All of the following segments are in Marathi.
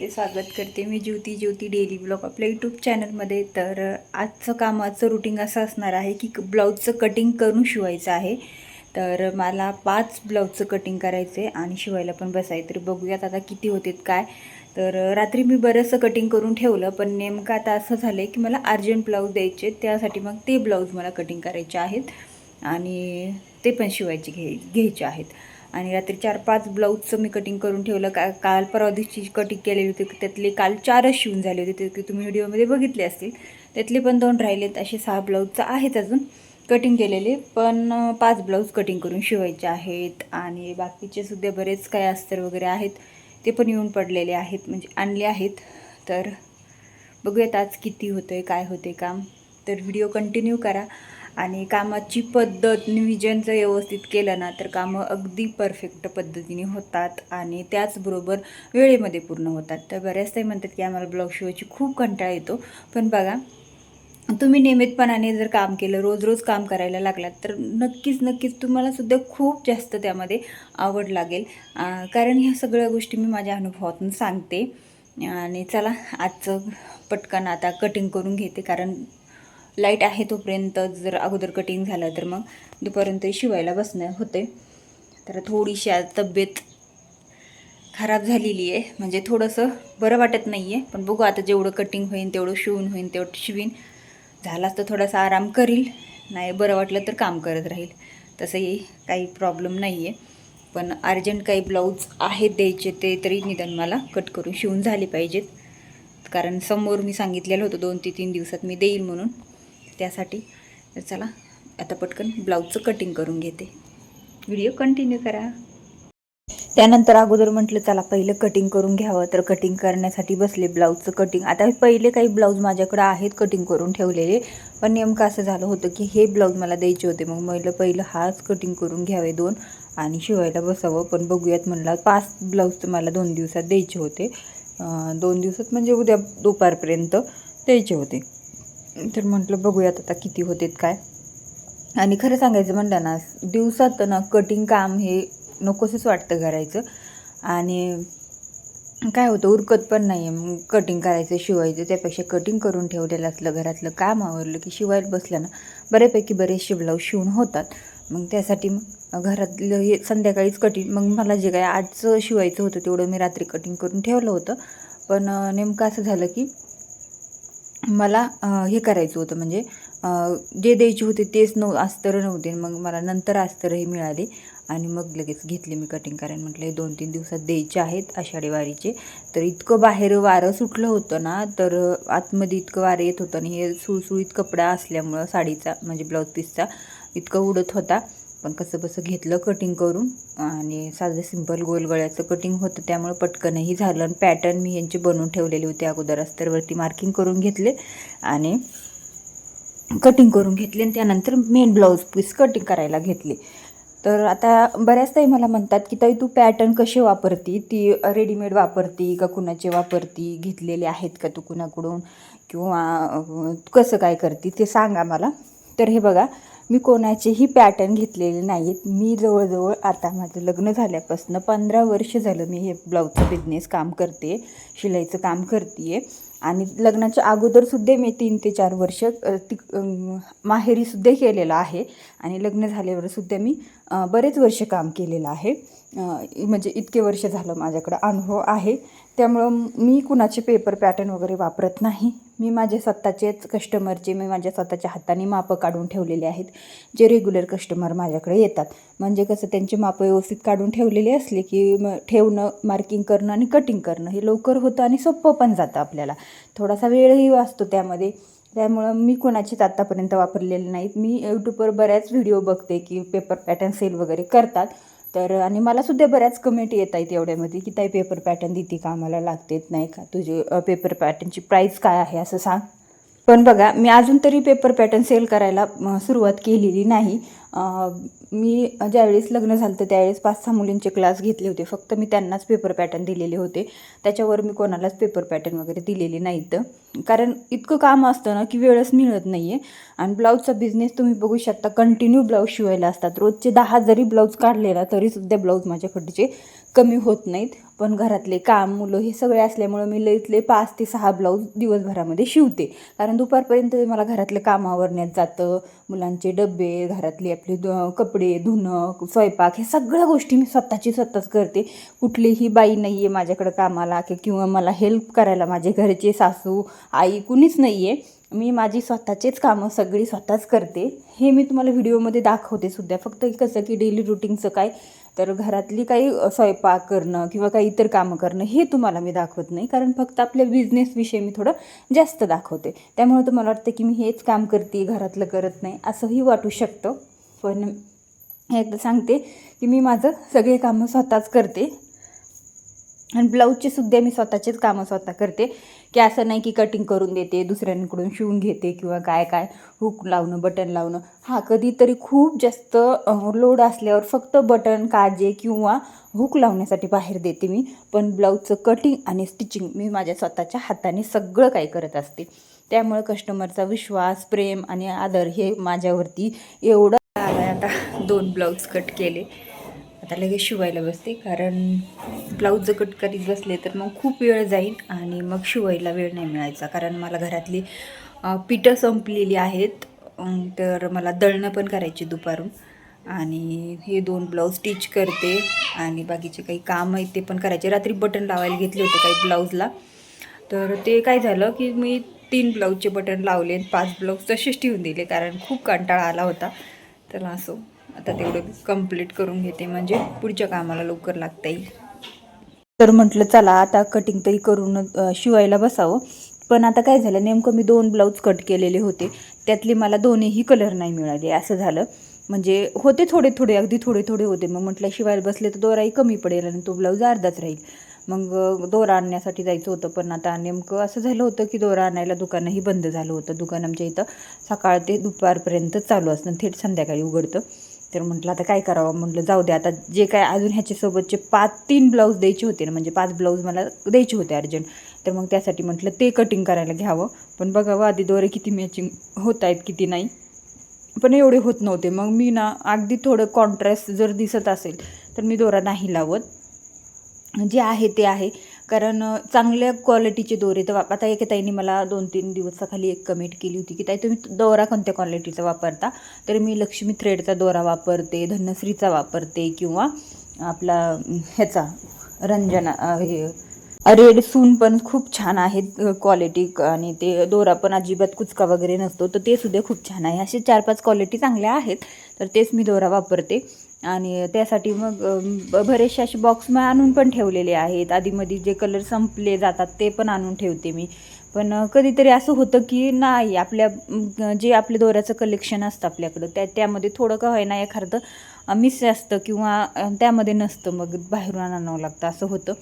स्वागत करते मी ज्योती डेली ब्लॉग आपल्या यूट्यूब चॅनलमध्ये। तर आजचं कामाचं रुटीन असं असणार आहे की ब्लाऊजचं कटिंग करून शिवायचं आहे। तर मला 5 ब्लाऊजचं कटिंग करायचं आहे आणि शिवायला पण बसायचं। तर बघूयात आता किती होतात काय। तर रात्री मी बरंचसं कटिंग करून ठेवलं, पण नेमकं आता असं झालं की मला अर्जंट ब्लाऊज द्यायचे, त्यासाठी मग ते ब्लाऊज मला कटिंग करायचे आहेत आणि ते पण शिवायचे घ्यायचे आहेत। आणि रात्री 4-5 ब्लाऊजचं मी कटिंग करून ठेवलं। काल परवा दिवशी कटिंग केलेली होती, त्यातले काल 4च शिवून झाले होते, ते तुम्ही व्हिडिओमध्ये बघितले असतील। त्यातले पण 2 राहिलेत, असे 6 ब्लाऊजचं आहेत अजून कटिंग केलेले, पण 5 ब्लाऊज कटिंग करून शिवायचे आहेत। आणि बाकीचे सुद्धा बरेच काय अस्तर वगैरे आहेत, ते पण येऊन पडलेले आहेत, म्हणजे आणले आहेत। तर बघूयात आज किती होतंय काय होते काम। तर व्हिडिओ कंटिन्यू करा आणि कामाची पद्धत नियोजन जर व्यवस्थित केलं ना तर कामं अगदी परफेक्ट पद्धतीने होतात आणि त्याचबरोबर वेळेमध्ये पूर्ण होतात। तर बऱ्याच ताई म्हणतात की आम्हाला ब्लाऊज शिवायची खूप कंटाळा येतो, पण बघा तुम्ही नियमितपणाने जर काम केलं, रोज काम करायला लागलात, तर नक्कीच तुम्हाला सुद्धा खूप जास्त त्यामध्ये आवड लागेल। कारण ह्या सगळ्या गोष्टी मी माझ्या अनुभवातून सांगते। आणि चला आजचं पटकन आता कटिंग करून घेते, कारण लाईट आहे तोपर्यंत जर अगोदर कटिंग झालं तर मग दुपारपर्यंत शिवायला बसणं होते। तर थोडीशी आज तब्येत खराब झालेली आहे, म्हणजे थोडंसं बरं वाटत नाही आहे, पण बघू आता जेवढं कटिंग होईल तेवढं शिवून होईल तेवढं शिवीन। झालाच तर थोडासा आराम करील, नाही बरं वाटलं तर काम करत राहील, तसंही काही प्रॉब्लेम नाही आहे। पण अर्जंट काही ब्लाऊज आहेत द्यायचे, ते तरी निदान मला कट करून शिवून झाले पाहिजेत, कारण समोर मी सांगितलेलं होतं 2 ते 3 दिवसात मी देईल म्हणून, त्यासाठी। तर चला आता पटकन ब्लाऊजचं कटिंग करून घेते, व्हिडिओ कंटिन्यू करा। त्यानंतर अगोदर म्हटलं चला पहिलं कटिंग करून घ्यावं, तर कटिंग करण्यासाठी बसले ब्लाऊजचं कटिंग। आता पहिले काही ब्लाऊज माझ्याकडे आहेत कटिंग करून ठेवलेले, पण नेमकं असं झालं होतं की हे ब्लाऊज मला द्यायचे होते, मग पहिलं हाच कटिंग करून घ्यावे 2 आणि शिवायला बसावं। पण बघूयात म्हणलं 5 ब्लाऊज तर मला 2 दिवसात द्यायचे होते, 2 दिवसात म्हणजे उद्या दुपारपर्यंत द्यायचे होते। तर म्हटलं बघूयात आता किती होतात काय। आणि खरं सांगायचं म्हणलं ना, दिवसात ना कटिंग काम हे नकोसच वाटतं करायचं, आणि काय होतं उरकत पण नाही आहे। मग कटिंग करायचं शिवायचं, त्यापेक्षा कटिंग करून ठेवलेलं असलं, घरातलं काम आवरलं की शिवायला बसलं ना बऱ्यापैकी बरेचसे ब्लाऊज शिवून होतात। मग त्यासाठी मग घरातलं हे संध्याकाळीच कटिंग, मग मला जे काय आजचं शिवायचं होतं तेवढं मी रात्री कटिंग करून ठेवलं होतं। पण नेमकं असं झालं की मला हे करायचं होतं, म्हणजे जे द्यायचे होते तेच अस्तर नव्हते, मग मला नंतर अस्तरही मिळाले आणि मग लगेच घेतले मी कटिंग करायला। म्हटलं 2-3 दिवसात द्यायचे आहेत आषाढी वारीचे। तर इतकं बाहेर वारं सुटलं होतं ना, तर आतमध्ये इतकं वारं येत होतं आणि हे सुळसुळीत कपडा असल्यामुळं साडीचा म्हणजे ब्लाऊज पीसचा इतकं उडत होता। पण कसं बसं घेतलं कटिंग करून, आणि साधं सिंपल गोल गळ्याचं कटिंग होतं, त्यामुळे पटकनही झालं। आणि पॅटर्न मी यांचे बनवून ठेवलेले होते अगोदर, अस्तरवरती मार्किंग करून घेतले आणि कटिंग करून घेतले, आणि त्यानंतर मेन ब्लाऊज पीस कटिंग करायला घेतले। तर आता बऱ्याच ताई मला म्हणतात की ताई तू पॅटर्न कसे वापरती, ती रेडीमेड वापरती का कुणाचे वापरती, घेतलेले आहेत का तू कुणाकडून, किंवा कसं काय करते ते सांगा मला। तर हे बघा, मी कोणाचेही पॅटर्न घेतलेले नाहीत। मी जवळजवळ आता माझं लग्न झाल्यापासून 15 वर्ष झालं मी हे ब्लाऊजचं बिझनेस काम करते, शिलाईचं काम करते आहे। आणि लग्नाच्या अगोदरसुद्धा मी 3 ते 4 वर्ष माहेरीसुद्धा केलेलं आहे, आणि लग्न झाल्यावरसुद्धा मी बरेच वर्ष काम केलेलं आहे। म्हणजे इतके वर्ष झालं माझ्याकडं अनुभव आहे, त्यामुळं मी कुणाचे पेपर पॅटर्न वगैरे वापरत नाही। मी माझ्या स्वतःचेच कस्टमरचे मी माझ्या स्वतःच्या हाताने मापं काढून ठेवलेले आहेत, जे रेग्युलर कस्टमर माझ्याकडे येतात। म्हणजे कसं त्यांचे मापं व्यवस्थित काढून ठेवलेले असले की ठेवणं, मार्किंग करणं आणि कटिंग करणं हे लवकर होतं आणि सोपं पण जातं, आपल्याला थोडासा वेळही वाचतो त्यामध्ये। त्यामुळं मी कोणाचीच आत्तापर्यंत वापरलेले नाहीत। मी यूट्यूबवर बऱ्याच व्हिडिओ बघते की पेपर पॅटर्न सेल वगैरे करतात, तर आणि मलासुद्धा बऱ्याच कमेंट येत आहेत एवढ्यामध्ये की ताई पेपर पॅटर्न देते का, आम्हाला लागतेच नाही का, तुझे पेपर पॅटर्नची प्राईस काय आहे असं सांग। पण बघा, मी अजून तरी पेपर पॅटर्न सेल करायला सुरुवात केलेली नाही, मी ज्यावेळेस लग्न झालं तर त्यावेळेस 5-6 मुलींचे क्लास घेतले होते. फक्त मी त्यांनाच पेपर पॅटर्न दिलेले होते. त्याच्यावर मी कोणालाच पेपर पॅटर्न वगैरे दिलेले नाहीत. कारण इतकं काम असतं ना की वेळच मिळत नाही आहे. आणि ब्लाऊजचा बिझनेस तुम्ही बघू शकता, कंटिन्यू ब्लाऊज शिवायला असतात. रोजचे 10 जरी ब्लाऊज काढले ना तरीसुद्धा ब्लाऊज माझ्याकडचे कमी होत नाहीत. पण घरातले काम, मुलं हे सगळे असल्यामुळं मी लईतले 5 ते 6 ब्लाऊज दिवसभरामध्ये शिवते. कारण दुपारपर्यंत मला घरातलं काम आवरण्यात जातं. मुलांचे डबे, घरातले आपले कपडे धुणं, स्वयंपाक, हे सगळ्या गोष्टी मी स्वतःच करते. कुठलीही बाई नाही आहे माझ्याकडं कामाला किंवा मला हेल्प करायला. माझे घरचे सासू, आई कुणीच नाही आहे. मी माझी स्वतःचेच कामं सगळी स्वतःच करते. हे मी तुम्हाला व्हिडिओमध्ये दाखवते सुद्धा. फक्त कसं की डेली रुटीनचं काय, तर घरातली काही स्वयंपाक करणं किंवा काही इतर कामं करणं हे तुम्हाला मी दाखवत नाही. कारण फक्त आपल्या बिझनेसविषयी मी थोडं जास्त दाखवते. त्यामुळे तुम्हाला वाटतं की मी हेच काम करते, घरातलं करत नाही, असंही वाटू शकतं. पण एकदा सांगते की मी माझं सगळे कामं स्वतःच करते. आणि ब्लाऊजचे सुद्धा मी स्वतःचेच कामं स्वतः करते. की असं नाही की कटिंग करून देते, दुसऱ्यांकडून शिवून घेते किंवा काय हुक लावणं, बटन लावणं. हां, कधीतरी खूप जास्त लोड असल्यावर फक्त बटन, काजे किंवा हुक लावण्यासाठी बाहेर देते मी. पण ब्लाऊजचं कटिंग आणि स्टिचिंग मी माझ्या स्वतःच्या हाताने सगळं काही करत असते. त्यामुळे कस्टमरचा विश्वास, प्रेम आणि आदर हे माझ्यावरती एवढं आलं आहे. आता 2 ब्लाऊज कट केले. आता लगेच शिवायला बसते. कारण ब्लाऊज जर कट करीत बसले तर मग खूप वेळ जाईल आणि मग शिवायला वेळ नाही मिळायचा. कारण मला घरातली पिठं संपलेली आहेत. तर मला दळणं पण करायची दुपारून. आणि हे 2 ब्लाऊज स्टिच करते आणि बाकीचे काही काम आहेत ते पण करायचे. रात्री बटन लावायला घेतले होते काही ब्लाऊजला. तर ते काय झालं की मी 3 ब्लाऊजचे बटन लावले, 5 ब्लाऊज तसेच ठेवून दिले. कारण खूप कंटाळा आला होता. तर असो, आता तेवढं कंप्लीट करून घेते म्हणजे पुढच्या कामाला लवकर लागता येईल. तर म्हटलं चला आता कटिंग तरी करून शिवायला बसावं. पण आता काय झालं, नेमकं मी 2 ब्लाऊज कट केलेले होते. त्यातले मला दोन्हीही कलर नाही मिळाले. असं झालं. म्हणजे होते थोडे अगदी थोडे होते. मग म्हटलं शिवायला बसले तर दोराही कमी पडेल आणि तो ब्लाऊज अर्धाच राहील. मग दोरा आणण्यासाठी जायचं होतं. पण आता नेमकं असं झालं होतं की दोरा आणायला दुकानही बंद झालं होतं. दुकान आमच्या इथं सकाळ ते दुपारपर्यंत चालू असतं, थेट संध्याकाळी उघडतं. तर म्हटलं आता काय करावं. म्हटलं जाऊ दे आता, जे काय अजून ह्याच्यासोबतचे 3 ब्लाऊज द्यायचे होते ना, म्हणजे 5 ब्लाऊज मला द्यायचे होते अर्जंट. तर मग त्यासाठी म्हटलं ते कटिंग करायला घ्यावं. पण बघावं आधी दोरे किती मॅचिंग होत आहेत किती नाही. पण एवढे होत नव्हते. मग मी ना अगदी थोडं कॉन्ट्रास्ट जर दिसत असेल तर मी दोरा नाही लावत. जे आहे ते आहे. कारण चांगल्या क्वालिटीचे दोरे तर आता एका ताईंनी मला 2-3 दिवसाखाली एक कमेंट केली होती की ताई तुम्ही दोरा कोणत्या क्वालिटीचा वापरता. तर मी लक्ष्मी थ्रेडचा दोरा वापरते, धनश्रीचा वापरते किंवा आपला ह्याचा रंजना हे रेड सून पण खूप छान आहेत क्वालिटी. आणि ते दोरा पण अजिबात कुचका वगैरे नसतो, तर ते सुद्धा खूप छान आहे. असे 4-5 क्वालिटी चांगल्या आहेत. तर तेच मी दोरा वापरते. आणि त्यासाठी मग बरेचसे असे बॉक्स मी आणून पण ठेवलेले आहेत. आधीमध्ये जे कलर संपले जातात ते पण आणून ठेवते मी. पण कधीतरी असं होतं की नाही, आपल्या जे आपल्या दोऱ्याचं कलेक्शन असतं आपल्याकडं त्यामध्ये थोडं का होईना एखादं मिस असतं किंवा त्यामध्ये नसतं, मग बाहेरून आणावं लागतं, असं होतं.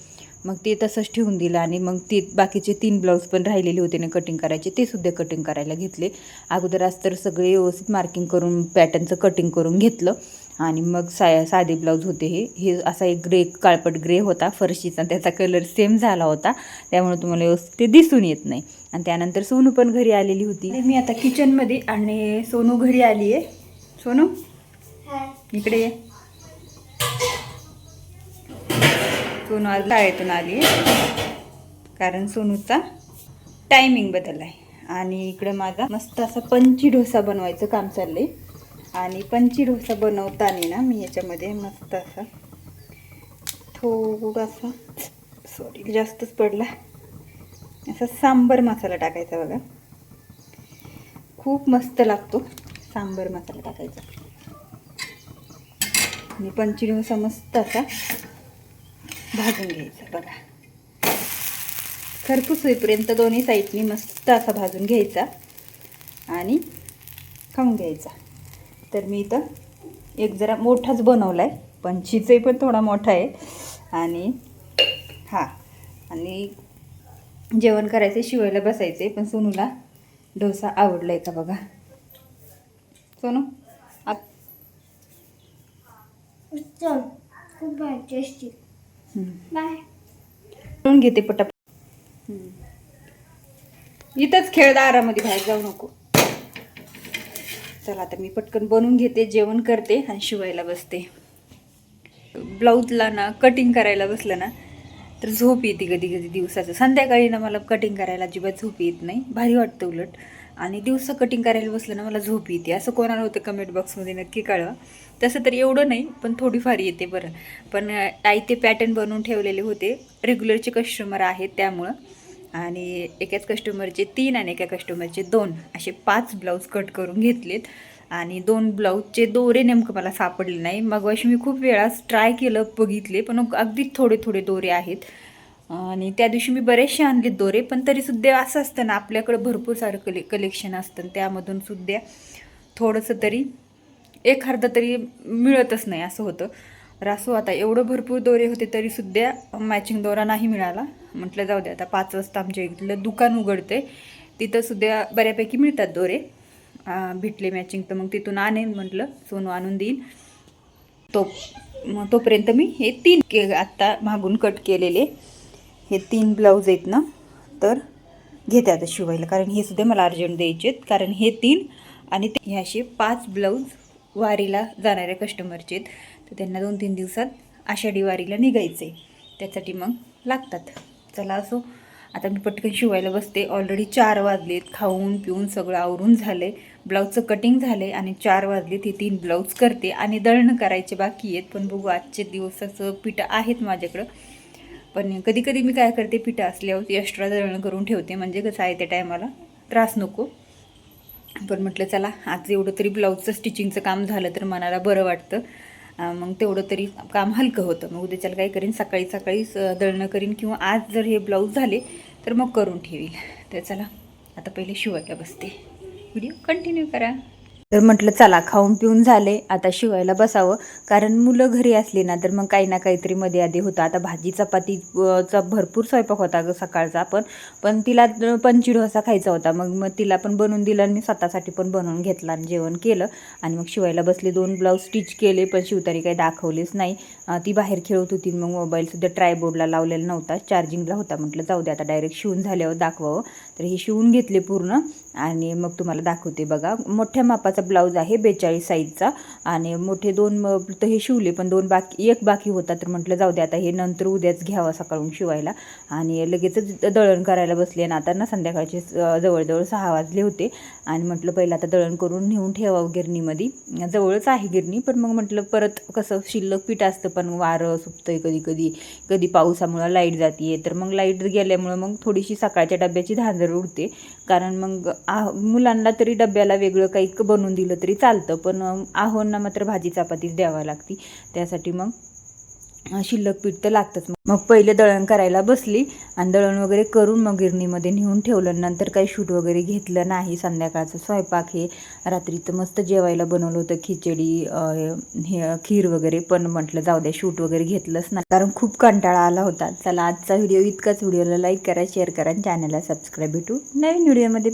मग ते तसंच ठेवून दिलं. आणि मग ते बाकीचे 3 ब्लाऊज पण राहिलेले होते ना कटिंग करायचे, ते सुद्धा कटिंग करायला घेतले. अगोदर तर सगळे व्यवस्थित मार्किंग करून पॅटर्नचं कटिंग करून घेतलं. आणि मग साधे ब्लाऊज होते. हे असा एक काळपट ग्रे होता फरशीचा, त्याचा कलर सेम झाला होता. त्यामुळे तुम्हाला व्यवस्थित ते दिसून येत नाही. आणि त्यानंतर सोनू पण घरी आलेली होती. मी आता किचनमध्ये आणि सोनू घरी आली आहे. सोनू इकडे ये. सोनू आज शाळेतून आली आहे कारण सोनूचा टायमिंग बदलला आहे. आणि इकडं माझा मस्त असा पंची डोसा बनवायचं काम चाललं आहे. आणि पंची डोसा बनवताना ना मी याच्यामध्ये मस्त असा थोडासा, सॉरी जास्तच पडला, असा सांबर मसाला टाकायचा बघा. खूप मस्त लागतो सांबर मसाला टाकायचा. आणि पंची डोसा मस्त असा भाजून घ्यायचा बघा. खरपूस होईपर्यंत दोन्ही साईडनी मस्त असा भाजून घ्यायचा आणि खाऊन घ्यायचा. तर मी इथं एक जरा मोठाच बनवला आहे. पंचीचाही पण थोडा मोठा आहे. आणि आणि जेवण करायचं, शिवायला बसायचं आहे. पण सोनूला डोसा आवडला आहे का बघा. सोनू चल खूप भारी टेस्टी. बाय. म्हणून घेते पटापट. इथंच खेळ दारामध्ये, बाहेर जाऊ नको. चला आता मी पटकन बनवून घेते, जेवण करते आणि शिवायला बसते. ब्लाऊजला ना कटिंग करायला बसलं ना तर झोप येते कधी कधी दिवसाचं. संध्याकाळी ना मला कटिंग करायला अजिबात झोप येत नाही, भारी वाटतं उलट. आणि दिवसा कटिंग करायला बसलं ना मला झोप येते. असं कोणाला होतं कमेंट बॉक्समध्ये नक्की कळवा. तसं तर एवढं नाही, पण थोडीफार येते बरं. पण आई ते पॅटर्न बनवून ठेवलेले होते, रेग्युलरचे कस्टमर आहेत त्यामुळं. आणि एकाच कस्टमरचे 3 आणि एका कस्टमरचे 2 असे 5 ब्लाऊज कट करून घेतलेत. आणि 2 ब्लाऊजचे दोरे नेमकं मला सापडले नाही. मग अशी मी खूप वेळाच ट्राय केलं, बघितले, पण अगदी थोडे थोडे दोरे आहेत. आणि त्या दिवशी मी बरेचसे आणले दोरे, पण तरीसुद्धा असं असतं ना आपल्याकडं भरपूर सारं कलेक्शन असतं, त्यामधून सुद्धा थोडंसं तरी एक अर्धा तरी मिळतच नाही असं होतं. तर असं आता एवढं भरपूर दोरे होते तरीसुद्धा मॅचिंग दोरा नाही मिळाला. म्हटलं जाऊ दे, आता 5 वाजता आमच्या इथलं दुकान उघडते, तिथंसुद्धा बऱ्यापैकी मिळतात दोरे. भेटले मॅचिंग तर मग तिथून आणेन, म्हटलं सोनू आणून देईल. तोपर्यंत मी हे 3 आत्ता मागून कट केलेले हे 3 ब्लाऊज आहेत ना, तर घेते आता शिवायला. कारण हे सुद्धा मला अर्जंट द्यायचे आहेत. कारण हे 3 आणि हे असे 5 ब्लाऊज वारीला जाणाऱ्या कस्टमरचे आहेत. तर त्यांना 2-3 दिवसात आषाढी वारीला निघायचे, त्यासाठी मग लागतात. चला असो, आता मी पटकन शिवायला बसते. ऑलरेडी 4 वाजलेत, खाऊन पिऊन सगळं आवरून झाले, ब्लाऊजचं कटिंग झाले आणि 4 वाजलेत. हे 3 ब्लाऊज करते आणि दळणं करायचे बाकी आहेत. पण बघू, आजचे दिवसाचं पीठ आहेत माझ्याकडं. पण कधी कधी मी काय करते, पीठ असल्यावर एक्स्ट्रा दळणं करून ठेवते, म्हणजे कसं आहे त्या टायमाला त्रास नको. पण म्हटलं चला आज एवढं तरी ब्लाऊजचं स्टिचिंगचं काम झालं तर मनाला बरं वाटतं. मग तेवढं तरी काम हलकं होतं. मग उद्याच्याला काय करीन, सकाळी सकाळीच दळणं करीन, किंवा आज जर हे ब्लाऊज झाले तर मग करून ठेवील. तर चला आता पहिले शिवायला बसते. व्हिडिओ कंटिन्यू करा. तर म्हटलं चला खाऊन पिऊन झाले, आता शिवायला बसावं. कारण मुलं घरी असली ना तर मग काही ना काहीतरी मध्ये आधी होतं. आता भाजी चपातीचा भरपूर स्वयंपाक होता सकाळचा, पण तिला पंची डोसा खायचा होता. मग तिला पण बनवून दिलं आणि मी स्वतःसाठी पण बनवून घेतला आणि जेवण केलं. आणि मग शिवायला बसले. 2 ब्लाऊज स्टिच केले, पण शिवताना काही दाखवलेच नाही. ती बाहेर खेळत होती. मग मोबाईलसुद्धा ट्रायबोर्डला लावलेला नव्हता, चार्जिंगला होता. म्हटलं जाऊ दे, आता डायरेक्ट शिवून झाल्यावर दाखवावं. तर हे शिवून घेतले पूर्ण आणि मग तुम्हाला दाखवते. बघा, मोठ्या मापाचा ब्लाऊज आहे 42 साईजचा. आणि मोठे 2 तर हे शिवले, पण 2 बाकी, 1 बाकी होता. तर म्हटलं जाऊ दे, आता हे नंतर उद्याच घ्यावं सकाळून शिवायला. आणि लगेचच दळण करायला बसले. आणि आता ना संध्याकाळचे जवळजवळ 6 वाजले होते. आणि म्हटलं पहिलं आता दळण करून नेऊन ठेवावं गिरणीमध्ये. जवळच आहे गिरणी, पण मग म्हटलं परत कसं शिल्लक पीठ असतं, पण वारं सुटतंय कधी पावसामुळं लाईट जाते. तर मग लाईट गेल्यामुळं मग थोडीशी सकाळच्या डब्याची धांदर उडते. कारण मग मुलांना तरी डब्याला वेगळं काही बनवून दिलं तरी चालतं, पण आहोंना मात्र भाजी चपातीच द्यावा लागते. त्यासाठी मग शिल्लक पीठ तर लागतंच. मग पहिले दळण करायला बसली आणि दळण वगैरे करून मग गिरणीमध्ये नेऊन ठेवलं. नंतर काही शूट वगैरे घेतलं नाही. संध्याकाळचं स्वयंपाक हे रात्रीचं मस्त जेवायला बनवलं होतं, खिचडी, हे खीर वगैरे. पण म्हटलं जाऊ द्या, शूट वगैरे घेतलंच नाही, कारण खूप कंटाळा आला होता. चला आजचा व्हिडिओ इतकाच. व्हिडिओला लाईक करा, शेअर करा आणि चॅनलला सबस्क्राईब. भेटू नवीन व्हिडिओमध्ये.